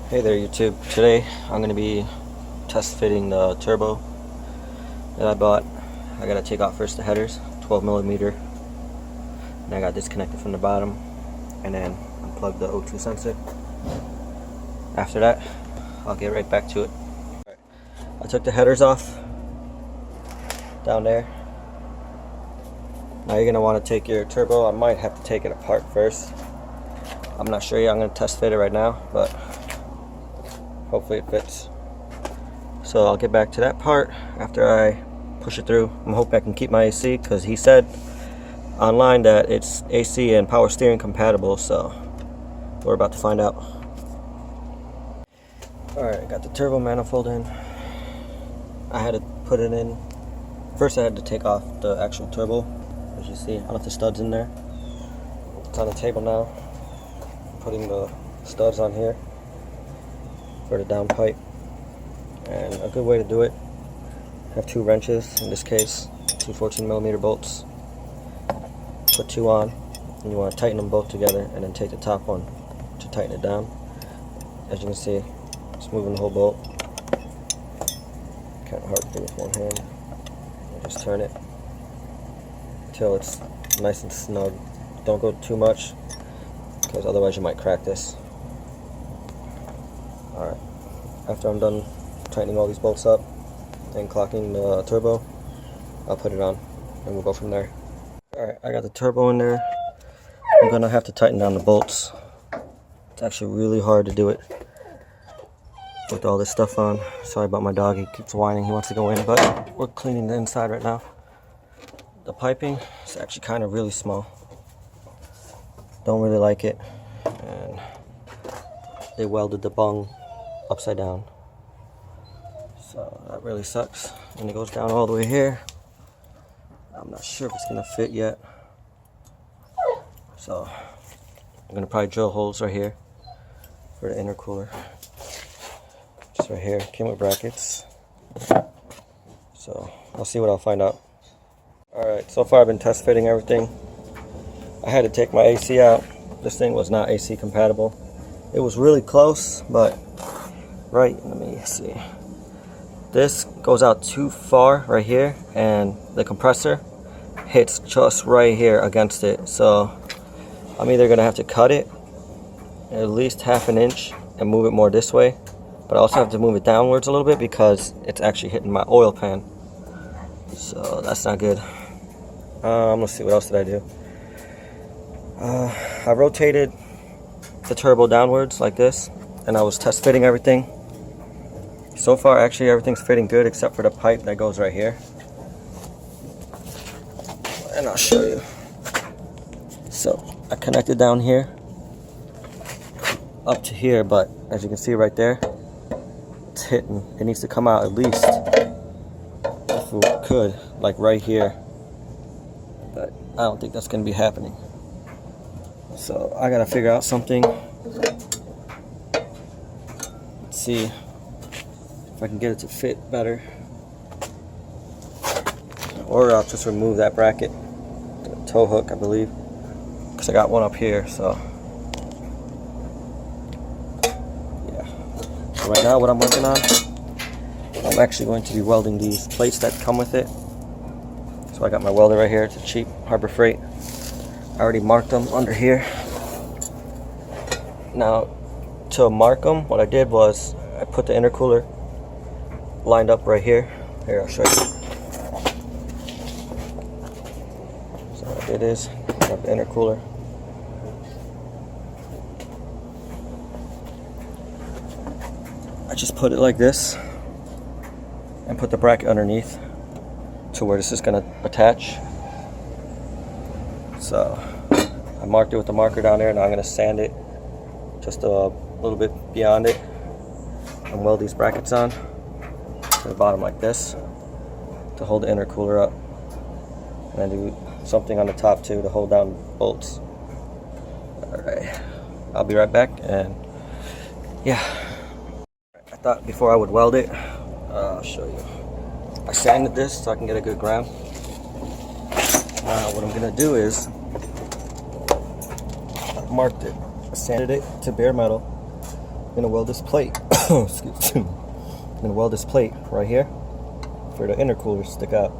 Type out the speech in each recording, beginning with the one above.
Hey there YouTube. Today I'm going to be test fitting the turbo that I bought. I got to take out first the headers, 12mm, and I got disconnected from the bottom and then unplug the O2 sensor. After that I'll get right back to it. I took the headers off down there. Now you're going to want to take your turbo. I might have to take it apart first. I'm not sure yet. I'm going to test fit it right now, but hopefully it fits. So I'll get back to that part after I push it through. I'm hoping I can keep my AC because he said online that it's AC and power steering compatible, so we're about to find out. Alright, I got the turbo manifold in. I had to put it in. First I had to take off the actual turbo. As you see, I left the studs in there. It's on the table now. Putting the studs on here for the down pipe, and a good way to do it, have two wrenches, in this case 2 14mm bolts. Put two on, and you want to tighten them both together and then take the top one to tighten it down. As you can see, it's moving the whole bolt. Kind of hard to do with one hand. And just turn it until it's nice and snug. Don't go too much because otherwise you might crack this. Alright, after I'm done tightening all these bolts up and clocking the turbo, I'll put it on and we'll go from there. Alright, I got the turbo in there. I'm going to have to tighten down the bolts. It's actually really hard to do it with all this stuff on. Sorry about my dog, he keeps whining, he wants to go in, but we're cleaning the inside right now. The piping is actually kind of really small. Don't really like it, and they welded the bung upside down, so that really sucks. And it goes down all the way here. I'm not sure if it's gonna fit yet, so I'm gonna probably drill holes right here for the intercooler. Just right here. Came with brackets, so I'll see what I'll find out. Alright, so far I've been test fitting everything. I had to take my AC out. This thing was not AC compatible. It was really close, but right, let me see. This goes out too far right here, and the compressor hits just right here against it. So I'm either gonna have to cut it at least ½ an inch and move it more this way, but I also have to move it downwards a little bit because it's actually hitting my oil pan. So that's not good. Let's see, what else did I do? I rotated the turbo downwards like this, and I was test fitting everything. So far actually everything's fitting good except for the pipe that goes right here, and I'll show you. So I connected down here up to here, but as you can see right there, it's hitting. It needs to come out at least, if it could, like right here, but I don't think that's going to be happening. So I gotta figure out something. Let's see if I can get it to fit better, or I'll just remove that bracket, the tow hook, I believe, because I got one up here. So yeah. So right now what I'm working on, I'm actually going to be welding these plates that come with it. So I got my welder right here. It's a cheap Harbor Freight. I already marked them under here. Now, to mark them, what I did was I put the intercooler lined up right here. Here, I'll show you. So what I did is I have the intercooler. I just put it like this and put the bracket underneath to where this is going to attach. So I marked it with the marker down there. Now I'm going to sand it just a little bit beyond it and weld these brackets on to the bottom like this to hold the intercooler up, and then do something on the top too to hold down bolts. Alright, I'll be right back. And yeah, I thought before I would weld it, I'll show you. I sanded this so I can get a good grab. Now what I'm going to do is marked it, sanded it to bare metal, gonna weld this plate. Excuse me. I'm gonna weld this plate right here for the intercooler to stick out.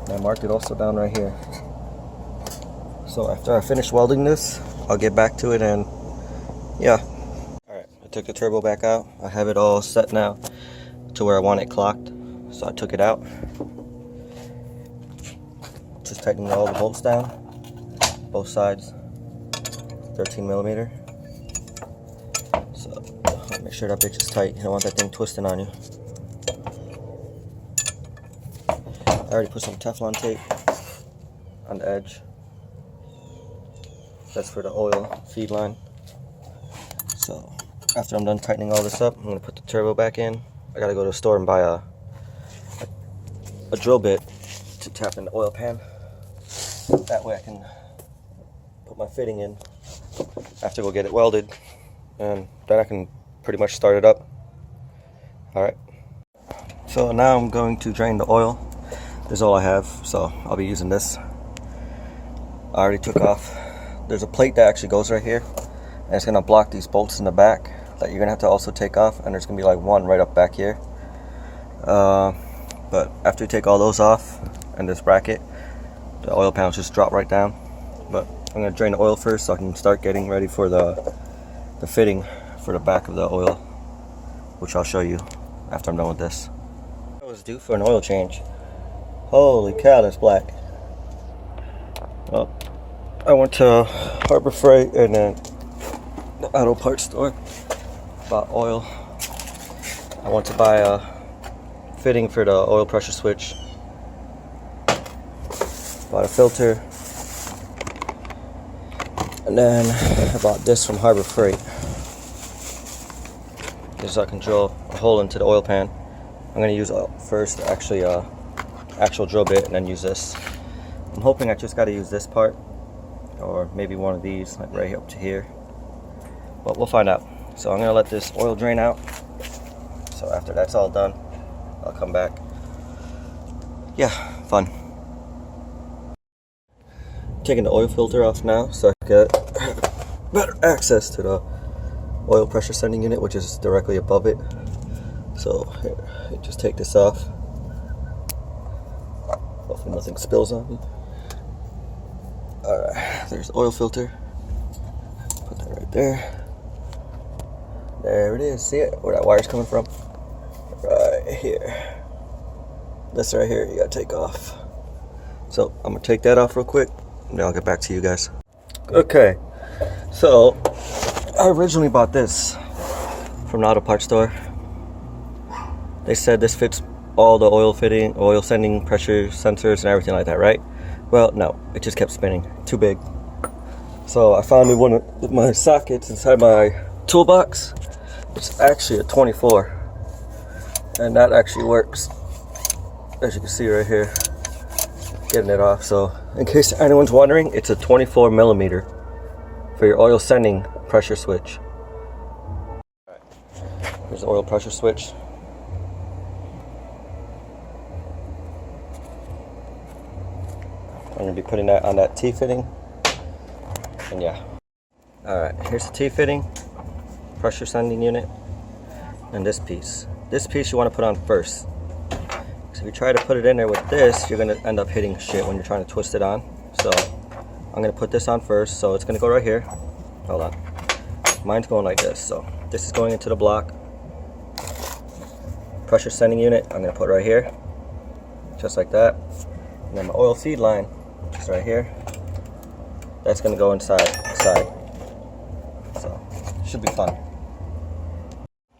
And I marked it also down right here. So after I finish welding this, I'll get back to it and yeah. Alright, I took the turbo back out. I have it all set now to where I want it clocked. So I took it out. Just tightening all the bolts down, both sides, 13 millimeter. So make sure that bitch is tight. You don't want that thing twisting on you. I already put some Teflon tape on the edge. That's for the oil feed line. So after I'm done tightening all this up, I'm gonna put the turbo back in. I gotta go to the store and buy a drill bit to tap in the oil pan. That way I can put my fitting in. I have to go get it welded, and then I can pretty much start it up. Alright. So now I'm going to drain the oil. This is all I have, so I'll be using this. I already took off. There's a plate that actually goes right here, and it's gonna block these bolts in the back that you're gonna have to also take off, and there's gonna be like one right up back here. But after you take all those off and this bracket, the oil pan will just drop right down. But I'm gonna drain the oil first so I can start getting ready for the fitting for the back of the oil, which I'll show you after I'm done with this. I was due for an oil change. Holy cow, that's black. Well, I went to Harbor Freight and then the auto parts store, bought oil. I want to buy a fitting for the oil pressure switch. Bought a filter. And then I bought this from Harbor Freight. Just so I can drill a hole into the oil pan. I'm going to use first actually actual drill bit and then use this. I'm hoping I just got to use this part, or maybe one of these, like right up to here. But we'll find out. So I'm going to let this oil drain out. So after that's all done, I'll come back. Yeah, fun. Taking the oil filter off now so I get better access to the oil pressure sending unit, which is directly above it. So here, just take this off. Hopefully nothing spills on me. Alright, there's the oil filter. Put that right there. There it is. See it? Where that wire's coming from? Right here. This right here you gotta take off. So I'm gonna take that off real quick, and then I'll get back to you guys. Okay, so I originally bought this from the auto parts store. They said this fits all the oil fitting, oil sending pressure sensors and everything like that, right? Well, no, it just kept spinning. Too big. So I found me one of my sockets inside my toolbox. It's actually a 24, and that actually works, as you can see right here. Getting it off. So in case anyone's wondering, it's a 24 millimeter for your oil sending pressure switch. Here's the oil pressure switch. I'm going to be putting that on that T-fitting, and yeah. Alright, here's the T-fitting, pressure sending unit, and this piece. This piece you want to put on first. So if you try to put it in there with this, you're going to end up hitting shit when you're trying to twist it on. So I'm going to put this on first, so it's going to go right here. Hold on. Mine's going like this, so this is going into the block. Pressure sending unit, I'm going to put right here, just like that. And then my oil feed line, just right here, that's going to go inside. So should be fun.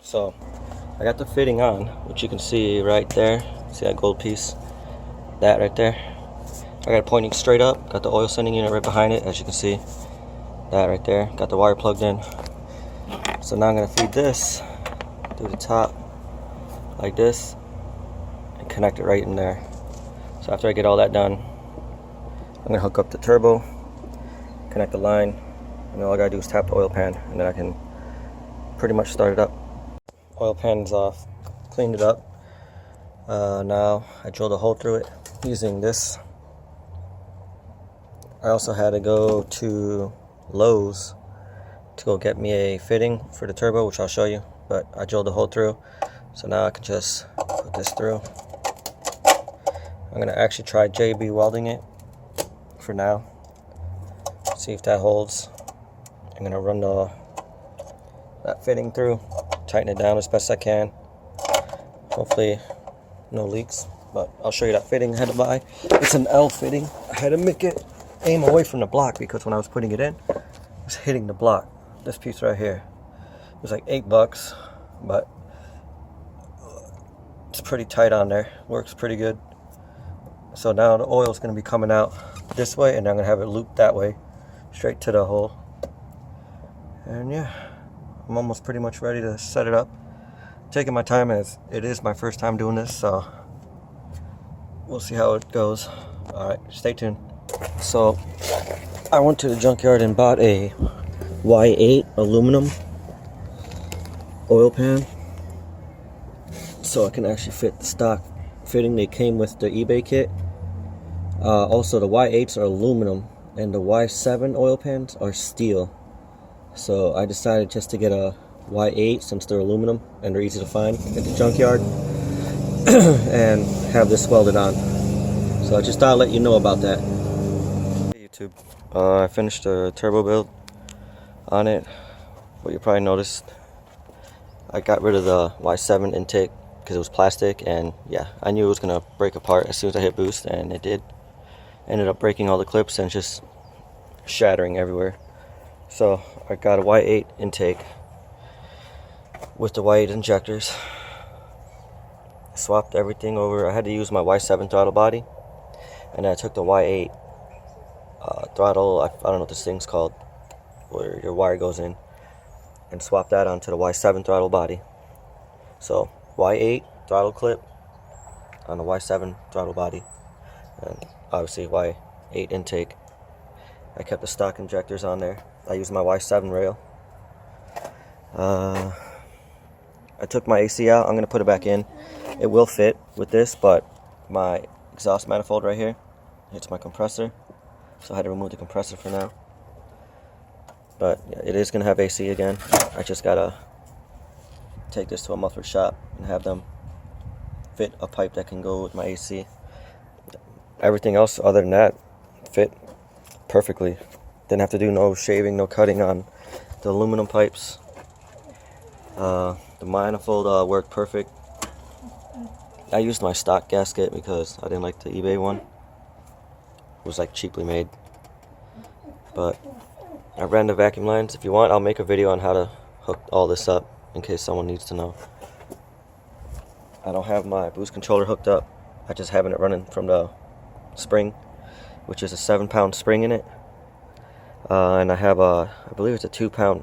So I got the fitting on, which you can see right there. See that gold piece? That right there. I got it pointing straight up. Got the oil sending unit right behind it, as you can see. That right there. Got the wire plugged in. So now I'm going to feed this through the top like this and connect it right in there. So after I get all that done, I'm going to hook up the turbo, connect the line, and all I got to do is tap the oil pan, and then I can pretty much start it up. Oil pan's off. Cleaned it up. Now I drilled a hole through it using this. I also had to go to Lowe's to go get me a fitting for the turbo, which I'll show you, but I drilled the hole through, so now I can just put this through. I'm gonna actually try JB welding it for now, see if that holds. I'm gonna run that fitting through, tighten it down as best I can. Hopefully no leaks, but I'll show you that fitting I had to buy. It's an L fitting. I had to make it aim away from the block because when I was putting it in, it was hitting the block. This piece right here, it was like $8, but it's pretty tight on there. Works pretty good. So now the oil is going to be coming out this way, and I'm going to have it looped that way, straight to the hole. And yeah, I'm almost pretty much ready to set it up. Taking my time as it is my first time doing this, so we'll see how it goes. Alright, stay tuned. So I went to the junkyard and bought a Y8 aluminum oil pan, so I can actually fit the stock fitting. They came with the eBay kit. Also, the Y8s are aluminum and the Y7 oil pans are steel. So I decided just to get a Y8 since they're aluminum and they're easy to find at the junkyard and have this welded on. So I just thought I'd let you know about that. Hey YouTube, I finished the turbo build on it. What you probably noticed, I got rid of the Y7 intake because it was plastic, and yeah, I knew it was gonna break apart as soon as I hit boost, and it did. Ended up breaking all the clips and just shattering everywhere. So I got a Y8 intake with the Y8 injectors. Swapped everything over. I had to use my Y7 throttle body, and I took the Y8 throttle, I don't know what this thing's called, where your wire goes in, and swapped that onto the Y7 throttle body. So Y8 throttle clip on the Y7 throttle body, and obviously Y8 intake. I kept the stock injectors on there. I used my Y7 rail. I took my AC out. I'm going to put it back in. It will fit with this, but my exhaust manifold right here hits my compressor, so I had to remove the compressor for now. But yeah, it is going to have AC again. I just got to take this to a muffler shop and have them fit a pipe that can go with my AC. Everything else other than that fit perfectly. Didn't have to do no shaving, no cutting on the aluminum pipes. The manifold worked perfect. I used my stock gasket because I didn't like the eBay one. It was like cheaply made. But I ran the vacuum lines. If you want, I'll make a video on how to hook all this up in case someone needs to know. I don't have my boost controller hooked up. I just having it running from the spring, which is a 7-pound spring in it. And I have I believe it's a 2-pound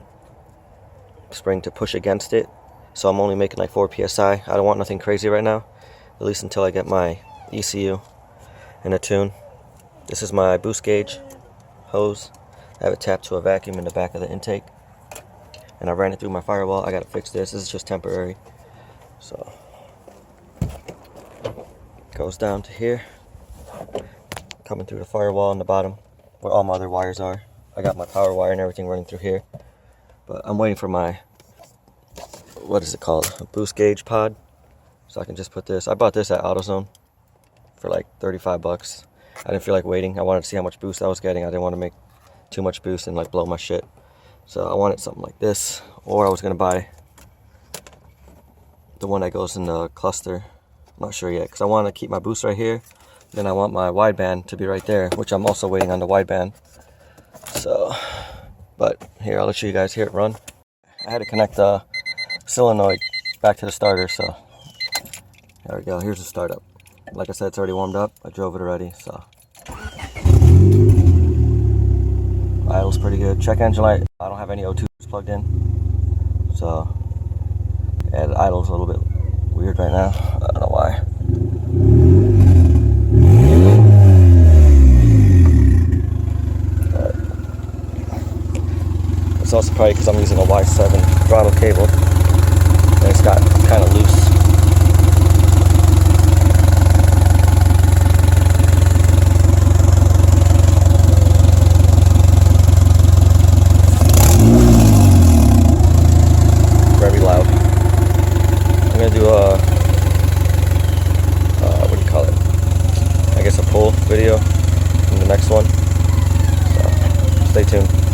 spring to push against it. So I'm only making like 4 psi. I don't want nothing crazy right now, at least until I get my ECU in a tune. This is my boost gauge hose. I have it tapped to a vacuum in the back of the intake, and I ran it through my firewall. I gotta fix this. This is just temporary. So goes down to here, coming through the firewall on the bottom where all my other wires are. I got my power wire and everything running through here, but I'm waiting for my, what is it called, a boost gauge pod, so I can just put this. I bought this at AutoZone for like 35 bucks. I didn't feel like waiting. I wanted to see how much boost I was getting. I didn't want to make too much boost and like blow my shit. So I wanted something like this, or I was gonna buy the one that goes in the cluster. I'm not sure yet, because I want to keep my boost right here. Then I want my wideband to be right there, which I'm also waiting on the wideband. So, but here, I'll let you guys hear it run. I had to connect the solenoid back to the starter, so there we go. Here's the startup. Like I said, it's already warmed up. I drove it already, so. Idle's pretty good. Check engine light. I don't have any O2s plugged in, so yeah, the idle's a little bit weird right now. I don't know why. It's also probably because I'm using a Y7 throttle cable and it's got kind of loose. gonna do a what do you call it? I guess a pull video in the next one. So stay tuned.